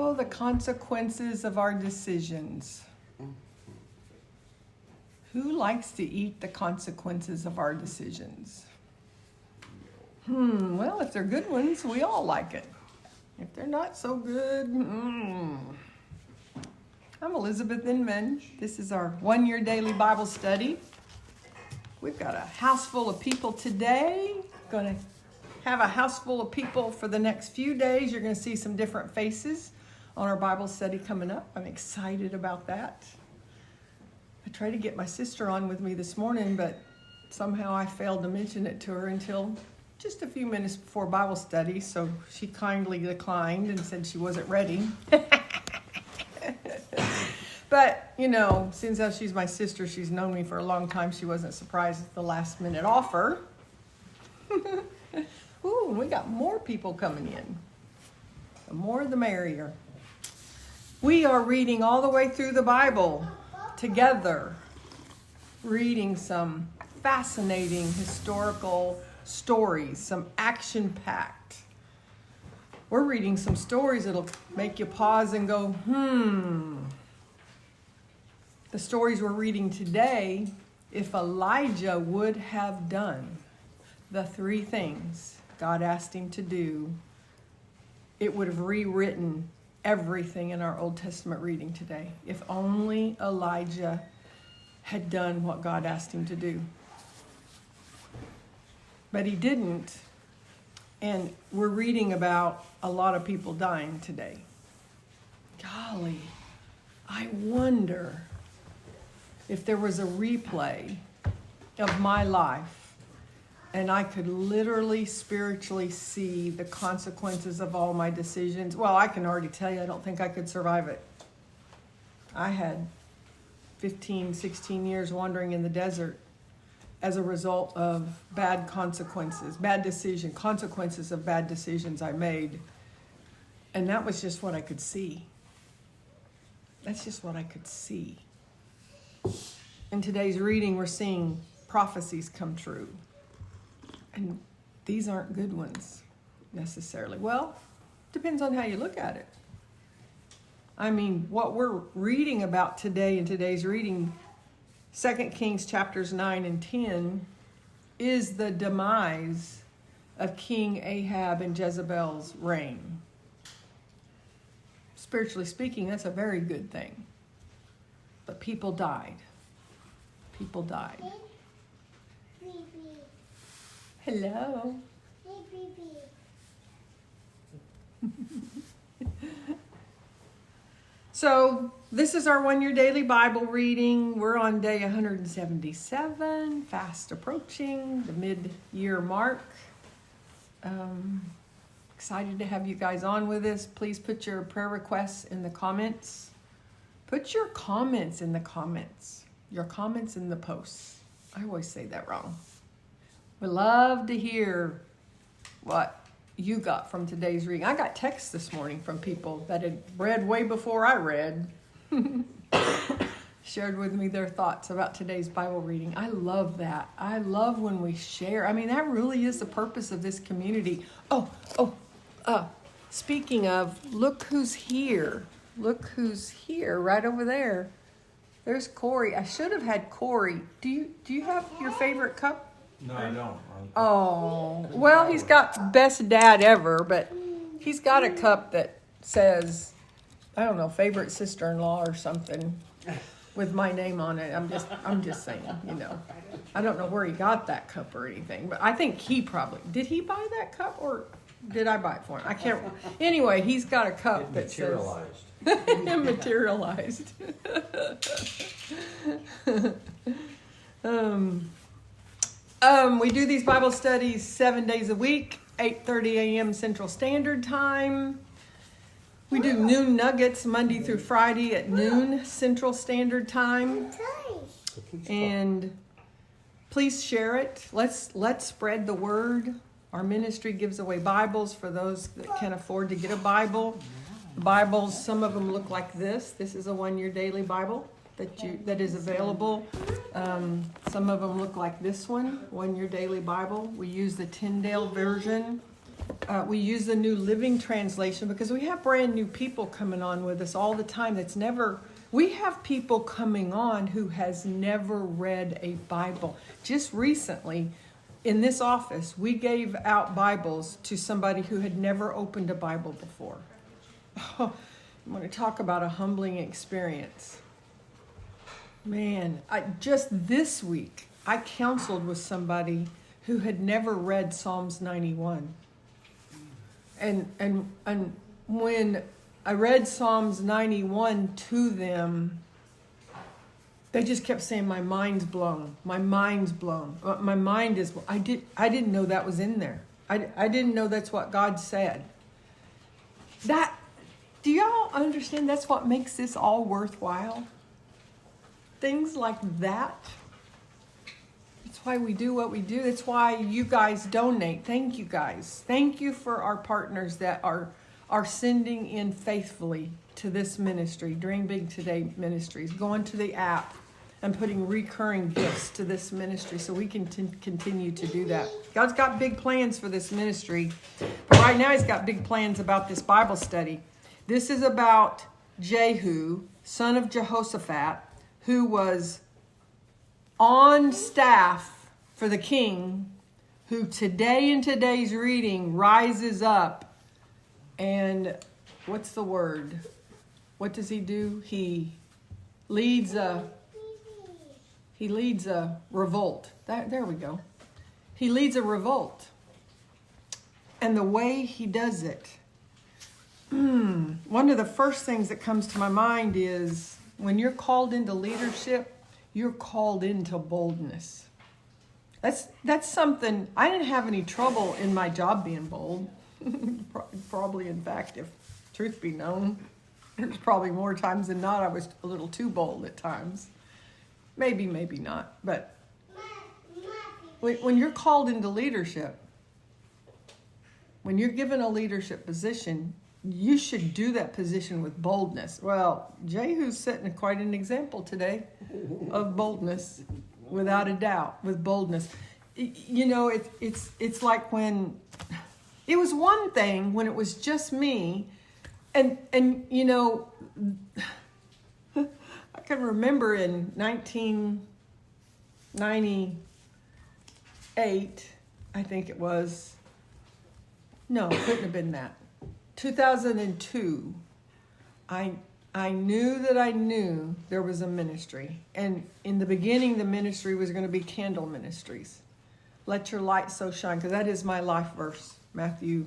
Oh, the consequences of our decisions. Who likes to eat the consequences of our decisions? Well, if they're good ones, we all like it. If they're not so good, I'm Elizabeth Inman. This is our one-year daily Bible study. We've got a house full of people today. Going to have a house full of people for the next few days. You're going to see some different faces on our Bible study coming up. I'm excited about that. I tried to get my sister on with me this morning, but somehow I failed to mention it to her until just a few minutes before Bible study, so she kindly declined and said she wasn't ready. But, you know, since she's my sister, she's known me for a long time, she wasn't surprised at the last minute offer. Ooh, we got more people coming in. The more the merrier. We are reading all the way through the Bible together, reading some fascinating historical stories, some action-packed. We're reading some stories that'll make you pause and go, The stories we're reading today, if Elijah would have done the 3 things God asked him to do, it would have rewritten everything in our Old Testament reading today. If only Elijah had done what God asked him to do. But he didn't. And we're reading about a lot of people dying today. Golly, I wonder if there was a replay of my life and I could literally spiritually see the consequences of all my decisions. Well, I can already tell you, I don't think I could survive it. I had 15, 16 years wandering in the desert as a result of bad consequences, consequences of bad decisions I made. And that was just what I could see. That's just what I could see. In today's reading, we're seeing prophecies come true. And these aren't good ones, necessarily. Well, depends on how you look at it. I mean, what we're reading about today in today's reading, 2 Kings chapters 9 and 10, is the demise of King Ahab and Jezebel's reign. Spiritually speaking, that's a very good thing. But people died. People died. Hello. So this is our one-year daily Bible reading. We're on day 177, fast approaching the mid-year mark. Excited to have you guys on with us. Please put your prayer requests in the comments. Put your comments in the comments. Your comments in the posts. I always say that wrong. We love to hear what you got from today's reading. I got texts this morning from people that had read way before I read. Shared with me their thoughts about today's Bible reading. I love that. I love when we share. I mean, that really is the purpose of this community. Speaking of, look who's here. Look who's here right over there. There's Corey. I should have had Corey. Do you have your favorite cup? No, I don't. Oh, well, he's got best dad ever, but he's got a cup that says, I don't know, favorite sister-in-law or something with my name on it. I'm just saying, you know. I don't know where he got that cup or anything, but I think did he buy that cup or did I buy it for him? I can't. Anyway, he's got a cup that materialized. Materialized. We do these Bible studies 7 days a week, 8:30 a.m. Central Standard Time. We do noon nuggets Monday through Friday at noon Central Standard Time. And please share it. Let's spread the word. Our ministry gives away Bibles for those that can afford to get a Bible. Bibles, some of them look like this. This is a one-year daily Bible that is available. Some of them look like this one-year daily Bible. We use the Tyndale version. we use the New Living Translation because we have brand new people coming on with us all the time. We have people coming on who has never read a Bible. Just recently, in this office, we gave out Bibles to somebody who had never opened a Bible before. Oh, I'm going to talk about a humbling experience. Man, just this week, I counseled with somebody who had never read Psalms 91. And when I read Psalms 91 to them, they just kept saying, my mind's blown. My mind's blown. My mind is blown. I didn't know that was in there. I didn't know that's what God said. Do y'all understand that's what makes this all worthwhile? Things like that. That's why we do what we do. That's why you guys donate. Thank you guys. Thank you for our partners that are sending in faithfully to this ministry, Dream Big Today Ministries, going to the app and putting recurring gifts to this ministry so we can continue to do that. God's got big plans for this ministry, but right now he's got big plans about this Bible study. This is about Jehu, son of Jehoshaphat, who was on staff for the king, who today in today's reading rises up and what's the word? What does he do? He leads a revolt. There we go. He leads a revolt. And the way he does it, one of the first things that comes to my mind is when you're called into leadership, you're called into boldness. That's something, I didn't have any trouble in my job being bold. Probably, in fact, if truth be known, there's probably more times than not I was a little too bold at times. Maybe not. But when you're called into leadership, when you're given a leadership position, you should do that position with boldness. Well, Jehu's setting quite an example today of boldness, without a doubt, with boldness. You know, it's like when it was one thing when it was just me, and you know, I can remember in 1998, I think it was. No, it couldn't have been that. 2002, I knew that I knew there was a ministry. And in the beginning, the ministry was going to be Candle Ministries. Let your light so shine, because that is my life verse, Matthew.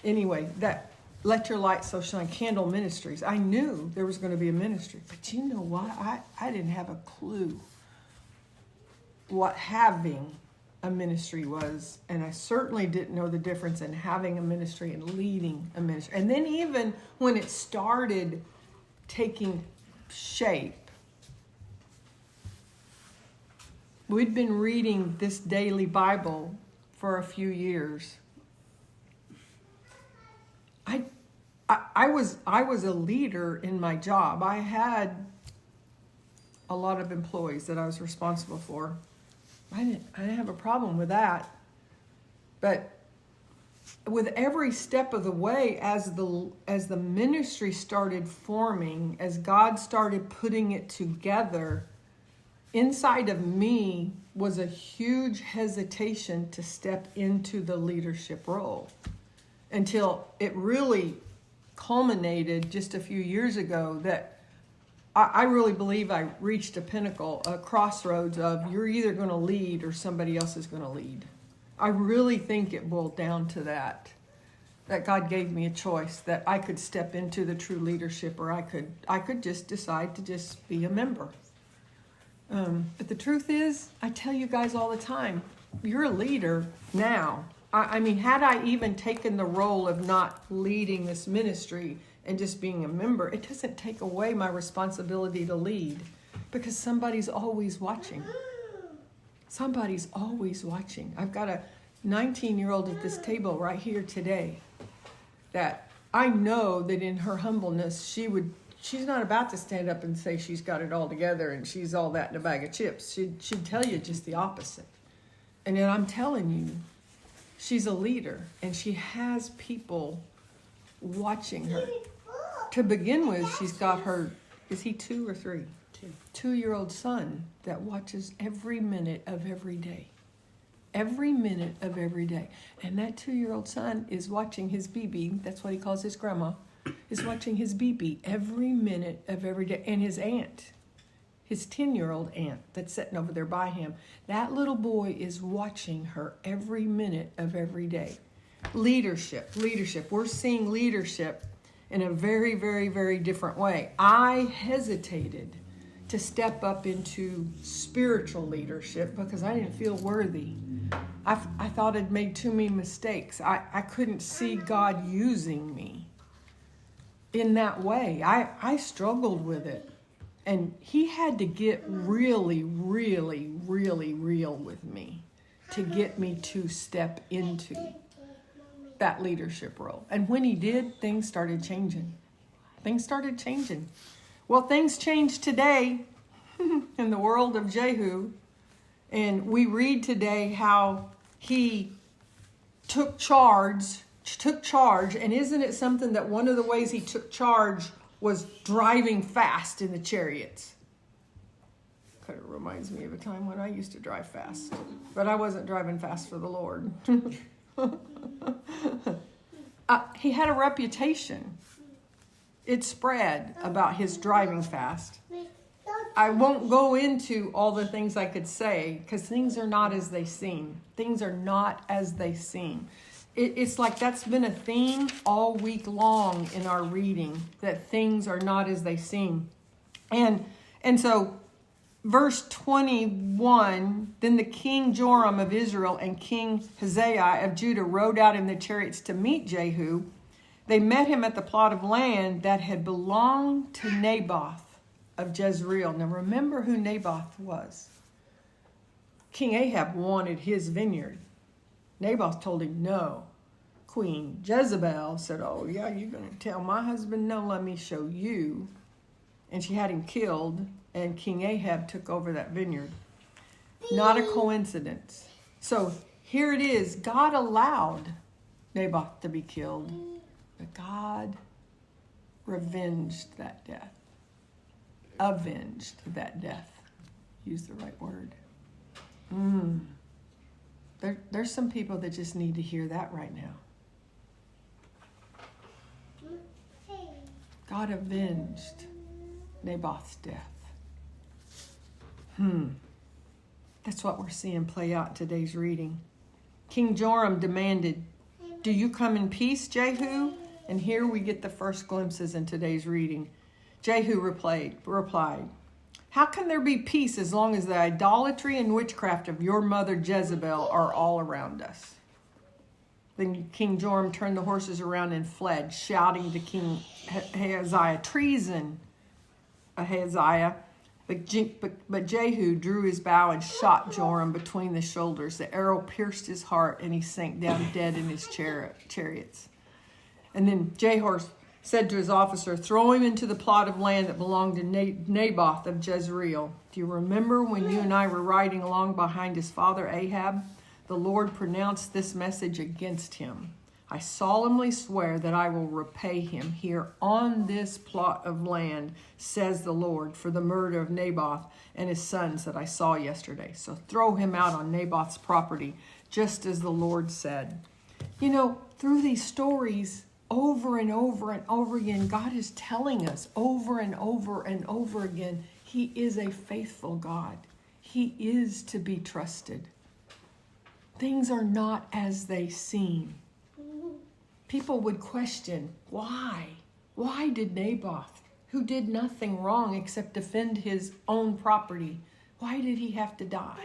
Anyway, that let your light so shine, Candle Ministries. I knew there was going to be a ministry. But you know what? I didn't have a clue what having a ministry was, and I certainly didn't know the difference in having a ministry and leading a ministry. And then even when it started taking shape, we'd been reading this daily Bible for a few years. I was a leader in my job. I had a lot of employees that I was responsible for. I didn't have a problem with that. But with every step of the way, as the ministry started forming, as God started putting it together, inside of me was a huge hesitation to step into the leadership role until it really culminated just a few years ago that I really believe I reached a pinnacle, a crossroads of you're either going to lead or somebody else is going to lead. I really think it boiled down to that God gave me a choice, that I could step into the true leadership, or I could just decide to just be a member. But the truth is, I tell you guys all the time, you're a leader now. I mean, had I even taken the role of not leading this ministry and just being a member, it doesn't take away my responsibility to lead, because somebody's always watching. Somebody's always watching. I've got a 19-year-old at this table right here today that I know that in her humbleness, she's not about to stand up and say she's got it all together and she's all that in a bag of chips. She'd tell you just the opposite. And then I'm telling you, she's a leader, and she has people watching her. To begin with, she's got her, is he 2 or 3? 2-year-old son that watches every minute of every day. Every minute of every day. And that 2-year-old son is watching his BB, that's what he calls his grandma, is watching his BB every minute of every day. And his aunt, his 10-year-old aunt that's sitting over there by him, that little boy is watching her every minute of every day. Leadership. We're seeing leadership in a very, very, very different way. I hesitated to step up into spiritual leadership because I didn't feel worthy. I thought I'd made too many mistakes. I couldn't see God using me in that way. I struggled with it. And he had to get really, really, really real with me to get me to step into that leadership role. And when he did, things started changing. Well, things changed today in the world of Jehu. And we read today how he took charge. And isn't it something that one of the ways he took charge was driving fast in the chariots? Kind of reminds me of a time when I used to drive fast. But I wasn't driving fast for the Lord. He had a reputation. It spread about his driving fast. I won't go into all the things I could say because things are not as they seem. It's like that's been a theme all week long in our reading, that things are not as they seem. And so verse 21, then the king Joram of Israel and King Hazael of Judah rode out in the chariots to meet Jehu. They met him at the plot of land that had belonged to Naboth of Jezreel. Now remember who Naboth was. King Ahab wanted his vineyard. Naboth told him no. Queen Jezebel said, oh yeah, you're going to tell my husband no, let me show you. And she had him killed, and King Ahab took over that vineyard. Not a coincidence. So here it is. God allowed Naboth to be killed, but God revenged that death. Avenged that death. Use the right word. There's some people that just need to hear that right now. God avenged Naboth's death. That's what we're seeing play out in today's reading. King Joram demanded, do you come in peace, Jehu? And here we get the first glimpses in today's reading. Jehu replied, how can there be peace as long as the idolatry and witchcraft of your mother Jezebel are all around us? Then King Joram turned the horses around and fled, shouting to King Ahaziah, treason, Ahaziah. But Jehu drew his bow and shot Joram between the shoulders. The arrow pierced his heart, and he sank down dead in his chariots. And then Jehu said to his officer, throw him into the plot of land that belonged to Naboth of Jezreel. Do you remember when you and I were riding along behind his father Ahab? The Lord pronounced this message against him. I solemnly swear that I will repay him here on this plot of land, says the Lord, for the murder of Naboth and his sons that I saw yesterday. So throw him out on Naboth's property, just as the Lord said. You know, through these stories, over and over and over again, God is telling us over and over and over again, he is a faithful God. He is to be trusted. Things are not as they seem. People would question, why? Why did Naboth, who did nothing wrong except defend his own property, why did he have to die?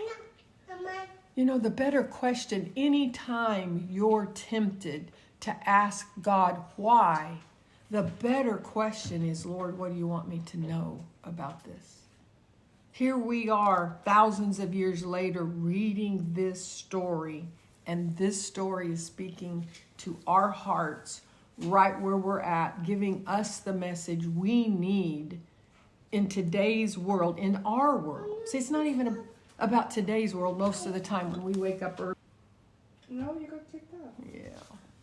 You know, the better question, anytime you're tempted to ask God why, the better question is, Lord, what do you want me to know about this? Here we are, thousands of years later, reading this story, and this story is speaking to our hearts right where we're at, giving us the message we need in today's world, in our world. See, it's not even about today's world most of the time when we wake up early. No, you got picked up. Yeah.